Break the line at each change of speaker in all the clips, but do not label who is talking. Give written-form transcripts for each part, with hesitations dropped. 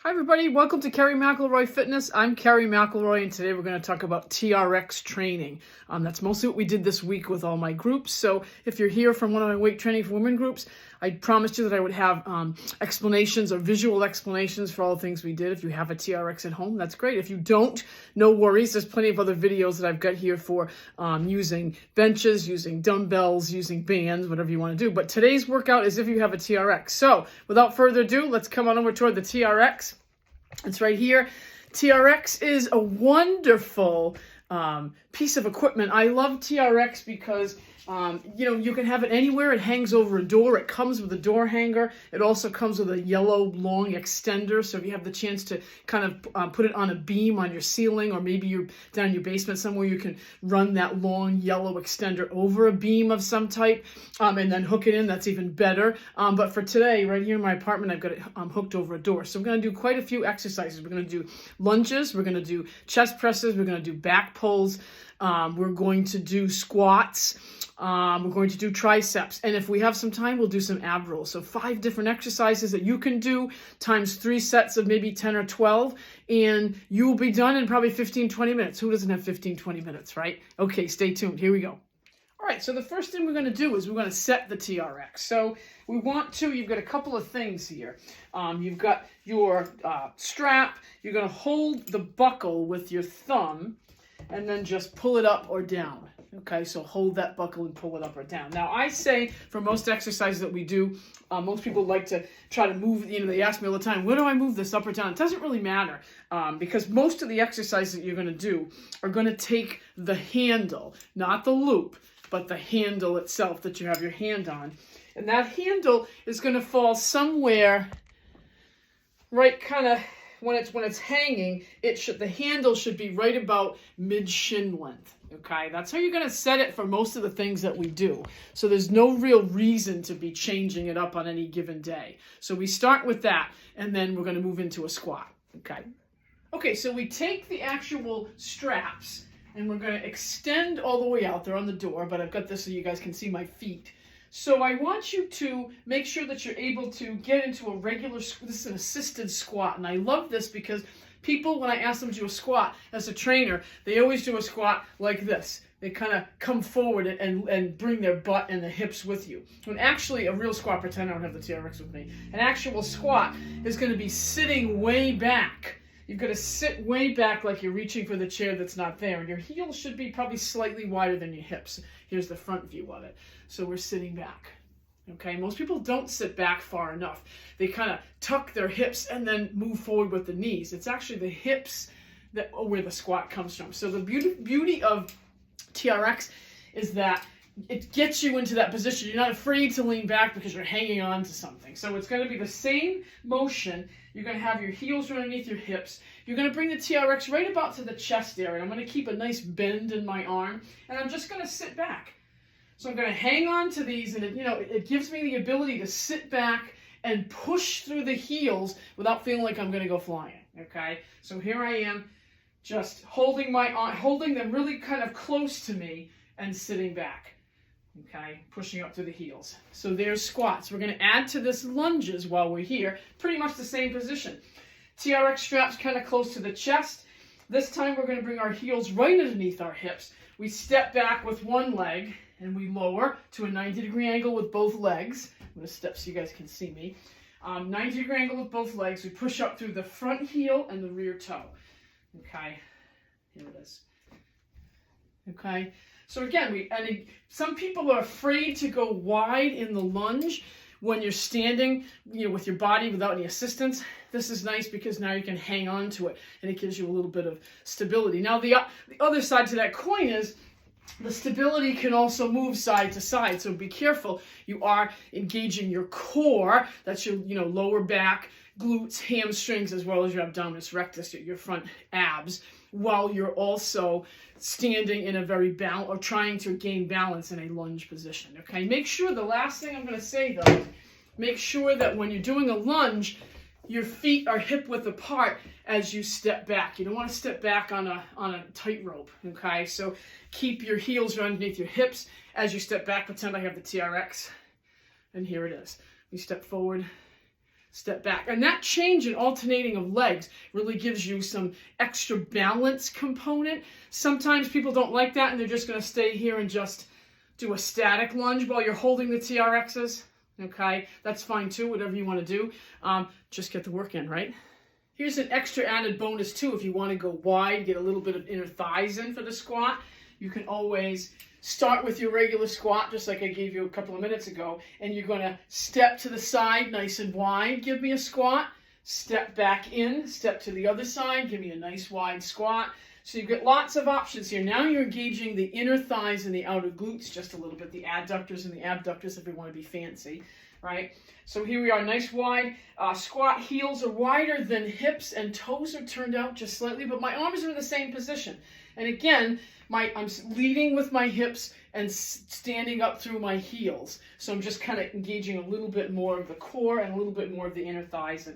Hi everybody, welcome to Kerry McElroy Fitness. I'm Kerry McElroy and today we're going to talk about TRX training. That's mostly what we did this week with all my groups. So if you're here from one of my weight training for women groups, I promised you that I would have explanations or visual explanations for all the things we did. If you have a TRX at home, that's great. If you don't, no worries. There's plenty of other videos that I've got here for using benches, using dumbbells, using bands, whatever you want to do. But today's workout is if you have a TRX. So without further ado, let's come on over toward the TRX. It's right here. TRX is a wonderful piece of equipment. I love TRX because you can have it anywhere. It hangs over a door. It comes with a door hanger. It also comes with a yellow long extender. So if you have the chance to kind of put it on a beam on your ceiling, or maybe you're down in your basement somewhere, you can run that long yellow extender over a beam of some type and then hook it in. That's even better. But for today, right here in my apartment, I've got it hooked over a door. So I'm going to do quite a few exercises. We're going to do lunges. We're going to do chest presses. We're going to do back pulls. We're going to do squats. We're going to do triceps. And if we have some time, we'll do some ab rolls. So 5 different exercises that you can do times 3 sets of maybe 10 or 12. And you will be done in probably 15, 20 minutes. Who doesn't have 15, 20 minutes, right? Okay, stay tuned. Here we go. All right, so the first thing we're going to do is we're going to set the TRX. So we want to, you've got a couple of things here. You've got your strap. You're going to hold the buckle with your thumb and then just pull it up or down. Okay, so hold that buckle and pull it up or down. Now, I say for most exercises that we do, most people like to try to move, they ask me all the time, where do I move this up or down? It doesn't really matter because most of the exercises that you're going to do are going to take the handle, not the loop, but the handle itself that you have your hand on. And that handle is going to fall somewhere right kind of when it's hanging, the handle should be right about mid-shin length. Okay, that's how you're going to set it for most of the things that we do. So there's no real reason to be changing it up on any given day. So we start with that, and then we're going to move into a squat. Okay, so we take the actual straps, and we're going to extend all the way out. They're on the door, but I've got this so you guys can see my feet. So I want you to make sure that you're able to get into a regular, this is an assisted squat. And I love this because people, when I ask them to do a squat as a trainer, they always do a squat like this. They kind of come forward and bring their butt and the hips with you. When actually a real squat, pretend I don't have the TRX with me, an actual squat is going to be sitting way back. You've got to sit way back like you're reaching for the chair that's not there. And your heels should be probably slightly wider than your hips. Here's the front view of it. So we're sitting back. Okay, most people don't sit back far enough. They kind of tuck their hips and then move forward with the knees. It's actually the hips that where the squat comes from. So the beauty of TRX is that it gets you into that position. You're not afraid to lean back because you're hanging on to something. So it's going to be the same motion. You're going to have your heels underneath your hips. You're going to bring the TRX right about to the chest area. I'm going to keep a nice bend in my arm, and I'm just going to sit back. So I'm going to hang on to these, and it gives me the ability to sit back and push through the heels without feeling like I'm going to go flying. Okay, so here I am, just holding them really kind of close to me and sitting back. Okay, pushing up through the heels. So there's squats. We're going to add to this lunges while we're here. Pretty much the same position. TRX straps kind of close to the chest. This time we're going to bring our heels right underneath our hips. We step back with one leg and we lower to a 90-degree angle with both legs. I'm going to step so you guys can see me. 90-degree angle with both legs. We push up through the front heel and the rear toe. Okay, here it is. Okay. So again, some people are afraid to go wide in the lunge when you're standing, with your body without any assistance. This is nice because now you can hang on to it and it gives you a little bit of stability. Now the other side to that coin is the stability can also move side to side. So be careful. You are engaging your core. That's your lower back, glutes, hamstrings, as well as your abdominis rectus, your front abs, while you're also standing in a very or trying to gain balance in a lunge position. Okay, make sure, the last thing I'm going to say though, make sure that when you're doing a lunge, your feet are hip width apart as you step back. You don't want to step back on a tightrope. Okay, so keep your heels underneath your hips as you step back. Pretend I have the TRX, and here it is. You step forward, step back. And that change in alternating of legs really gives you some extra balance component. Sometimes people don't like that and they're just going to stay here and just do a static lunge while you're holding the TRXs. Okay, that's fine too, whatever you want to do. Just get the work in, right? Here's an extra added bonus too. If you want to go wide, get a little bit of inner thighs in for the squat, you can always start with your regular squat, just like I gave you a couple of minutes ago, and you're going to step to the side nice and wide, give me a squat, step back in, step to the other side, give me a nice wide squat. So you've got lots of options here. Now you're engaging the inner thighs and the outer glutes just a little bit, the adductors and the abductors if you want to be fancy, right? So here we are, nice wide squat. Heels are wider than hips and toes are turned out just slightly, but my arms are in the same position. And again, I'm leading with my hips and standing up through my heels. So I'm just kind of engaging a little bit more of the core and a little bit more of the inner thighs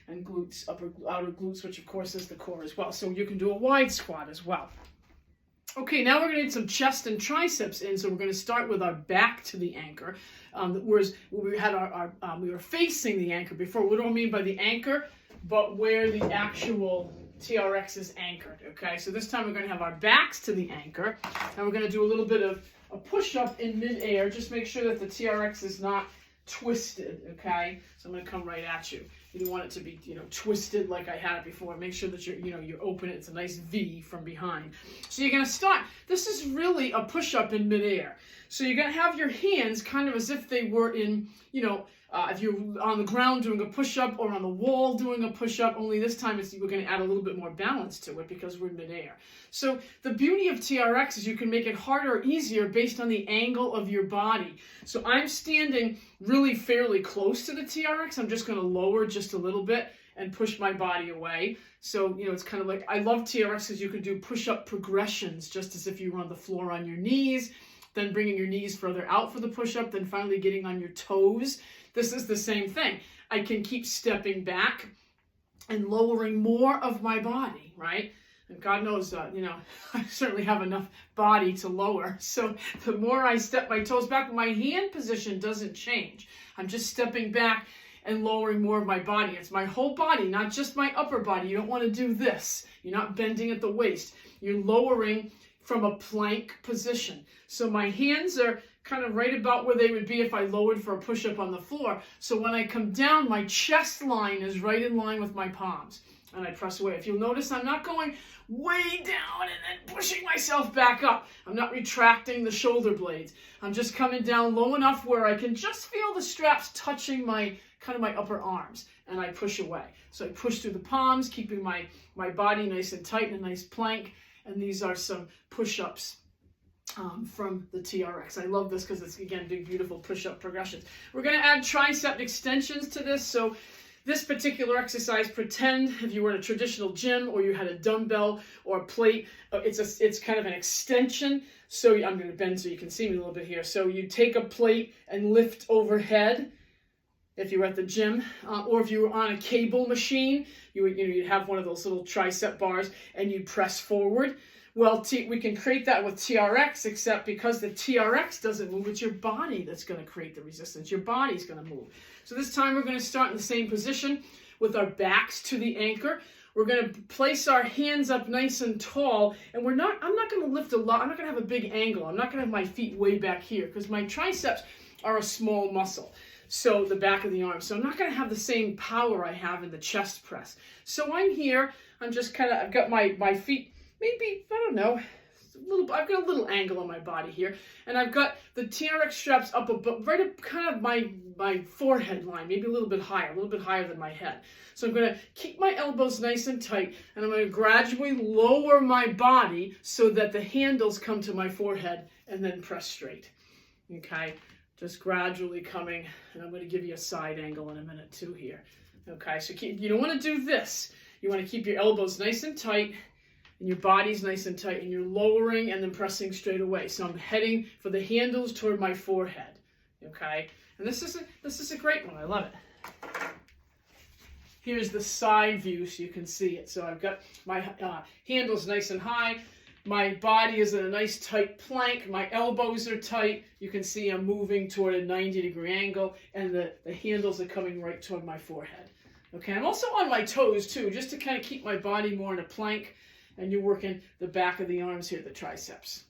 and glutes, outer glutes, which of course is the core as well. So you can do a wide squat as well. Okay, now we're going to need some chest and triceps in. So we're going to start with our back to the anchor. Whereas we had we were facing the anchor before. What do I mean by the anchor? But where the actual TRX is anchored. Okay, so this time we're going to have our backs to the anchor, and we're going to do a little bit of a push-up in midair. Just make sure that the TRX is not twisted. Okay, so I'm going to come right at you. You don't want it to be, twisted like I had it before. Make sure that you open it. It's a nice V from behind. So you're going to start. This is really a push-up in midair. So you're going to have your hands kind of as if they were in, if you're on the ground doing a push-up or on the wall doing a push-up, only this time we're going to add a little bit more balance to it because we're in midair. So the beauty of TRX is you can make it harder or easier based on the angle of your body. So I'm standing really fairly close to the TRX. I'm just going to lower just a little bit and push my body away. So, it's kind of like, I love TRX because you can do push-up progressions just as if you were on the floor on your knees, then bringing your knees further out for the push-up, then finally getting on your toes. This is the same thing. I can keep stepping back and lowering more of my body, right? And God knows, I certainly have enough body to lower. So the more I step my toes back, my hand position doesn't change. I'm just stepping back and lowering more of my body. It's my whole body, not just my upper body. You don't want to do this. You're not bending at the waist. You're lowering from a plank position. So my hands are kind of right about where they would be if I lowered for a push-up on the floor. So when I come down, my chest line is right in line with my palms. And I press away. If you'll notice, I'm not going way down and then pushing myself back up. I'm not retracting the shoulder blades. I'm just coming down low enough where I can just feel the straps touching my upper arms. And I push away. So I push through the palms, keeping my body nice and tight in a nice plank. And these are some push-ups from the TRX. I love this because it's, again, big, beautiful push-up progressions. We're going to add tricep extensions to this. So this particular exercise, pretend if you were in a traditional gym or you had a dumbbell or a plate, it's kind of an extension. So I'm going to bend so you can see me a little bit here. So you take a plate and lift overhead if you were at the gym, or if you were on a cable machine, you'd have one of those little tricep bars and you'd press forward. Well, we can create that with TRX, except because the TRX doesn't move, it's your body that's going to create the resistance. Your body's going to move. So this time we're going to start in the same position with our backs to the anchor. We're going to place our hands up nice and tall, and I'm not going to lift a lot. I'm not going to have a big angle. I'm not going to have my feet way back here because my triceps are a small muscle. So the back of the arm. So I'm not going to have the same power I have in the chest press. So I'm here. I'm just I've got my feet, maybe, I don't know, I've got a little angle on my body here. And I've got the TRX straps up above, right up kind of my forehead line, maybe a little bit higher than my head. So I'm going to keep my elbows nice and tight, and I'm going to gradually lower my body so that the handles come to my forehead and then press straight. Okay? Just gradually coming, and I'm going to give you a side angle in a minute too here. Okay, so you don't want to do this. You want to keep your elbows nice and tight, and your body's nice and tight, and you're lowering and then pressing straight away. So I'm heading for the handles toward my forehead. Okay, and this is a great one. I love it. Here's the side view so you can see it. So I've got my handles nice and high. My body is in a nice tight plank. My elbows are tight. You can see I'm moving toward a 90-degree angle, and the handles are coming right toward my forehead. Okay, I'm also on my toes too, just to kind of keep my body more in a plank, and you're working the back of the arms here, the triceps.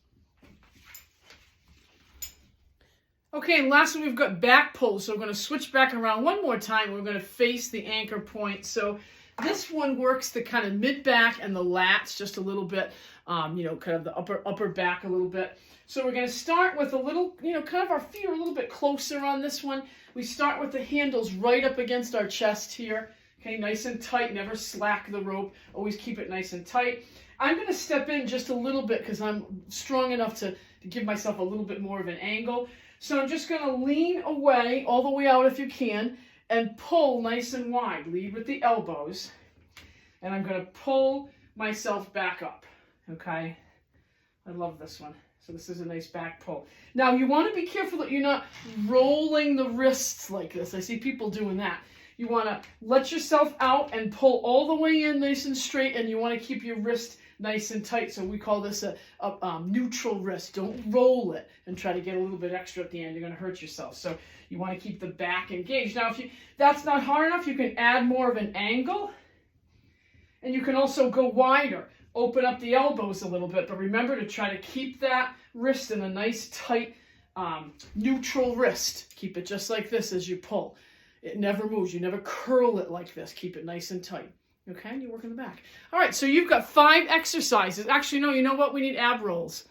Okay, and lastly, we've got back pulls. So we're going to switch back around one more time. We're going to face the anchor point. So this one works the kind of mid-back and the lats just a little bit, kind of the upper back a little bit. So we're going to start with a little, kind of our feet are a little bit closer on this one. We start with the handles right up against our chest here. Okay, nice and tight. Never slack the rope. Always keep it nice and tight. I'm going to step in just a little bit because I'm strong enough to give myself a little bit more of an angle. So I'm just going to lean away, all the way out if you can, and pull nice and wide. Lead with the elbows. And I'm going to pull myself back up. Okay? I love this one. So this is a nice back pull. Now you want to be careful that you're not rolling the wrists like this. I see people doing that. You want to let yourself out and pull all the way in nice and straight, and you want to keep your wrist nice and tight. So we call this a neutral wrist. Don't roll it and try to get a little bit extra at the end. You're going to hurt yourself. So you want to keep the back engaged. Now, if that's not hard enough, you can add more of an angle, and you can also go wider. Open up the elbows a little bit, but remember to try to keep that wrist in a nice, tight, neutral wrist. Keep it just like this as you pull. It never moves. You never curl it like this. Keep it nice and tight. Okay, and you work in the back. All right, so you've got 5 exercises. Actually, no, you know what? We need ab rolls.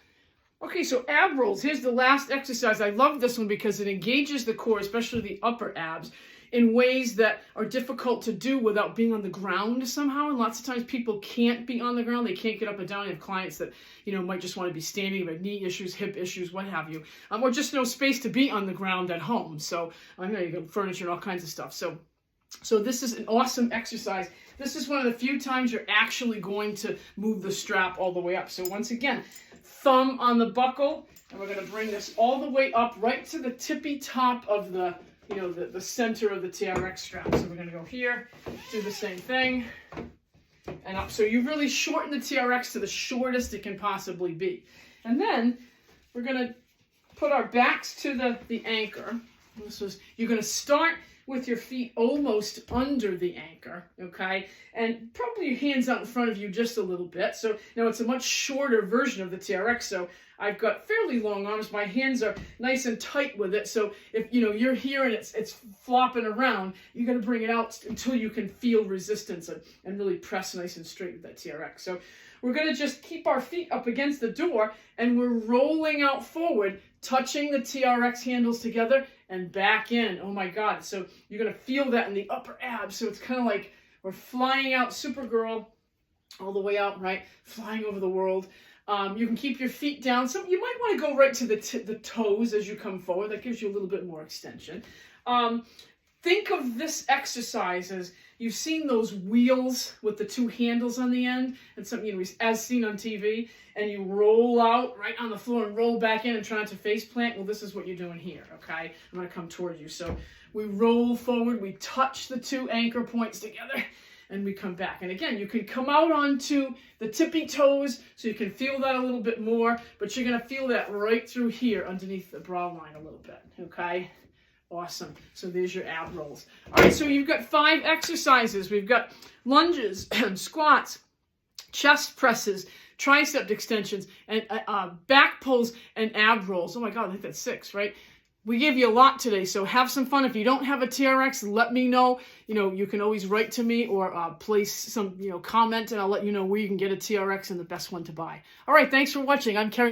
Okay, so ab rolls. Here's the last exercise. I love this one because it engages the core, especially the upper abs, in ways that are difficult to do without being on the ground somehow. And lots of times people can't be on the ground. They can't get up and down. I have clients that, might just want to be standing, have knee issues, hip issues, what have you. Or just no space to be on the ground at home. So, you got furniture and all kinds of stuff. So this is an awesome exercise. This is one of the few times you're actually going to move the strap all the way up. So once again, thumb on the buckle, and we're going to bring this all the way up right to the tippy top of the center of the TRX strap. So we're going to go here, do the same thing, and up. So you really shorten the TRX to the shortest it can possibly be. And then we're going to put our backs to the anchor. You're going to start with your feet almost under the anchor, okay? And probably your hands out in front of you just a little bit. So now it's a much shorter version of the TRX, so I've got fairly long arms. My hands are nice and tight with it, so if you're here and it's flopping around, you're going to bring it out until you can feel resistance and really press nice and straight with that TRX. So we're going to just keep our feet up against the door, and we're rolling out forward, touching the TRX handles together and back in. Oh my God. So you're going to feel that in the upper abs. So it's kind of like we're flying out, Supergirl, all the way out, right? Flying over the world. You can keep your feet down. So you might want to go right to the toes as you come forward. That gives you a little bit more extension. Think of this exercise as you've seen those wheels with the 2 handles on the end, and something as seen on TV, and you roll out right on the floor and roll back in and try not to face plant. Well, this is what you're doing here, okay? I'm going to come toward you. So we roll forward, we touch the 2 anchor points together, and we come back. And again, you can come out onto the tippy toes so you can feel that a little bit more, but you're going to feel that right through here underneath the bra line a little bit, okay? Awesome. So there's your ab rolls. All right, so you've got 5 exercises. We've got lunges, squats, chest presses, tricep extensions, and back pulls and ab rolls. Oh my God, I think that's 6, right? We gave you a lot today, so have some fun. If you don't have a TRX, let me know. You can always write to me or place some, comment, and I'll let you know where you can get a TRX and the best one to buy. All right, thanks for watching. I'm Carrie.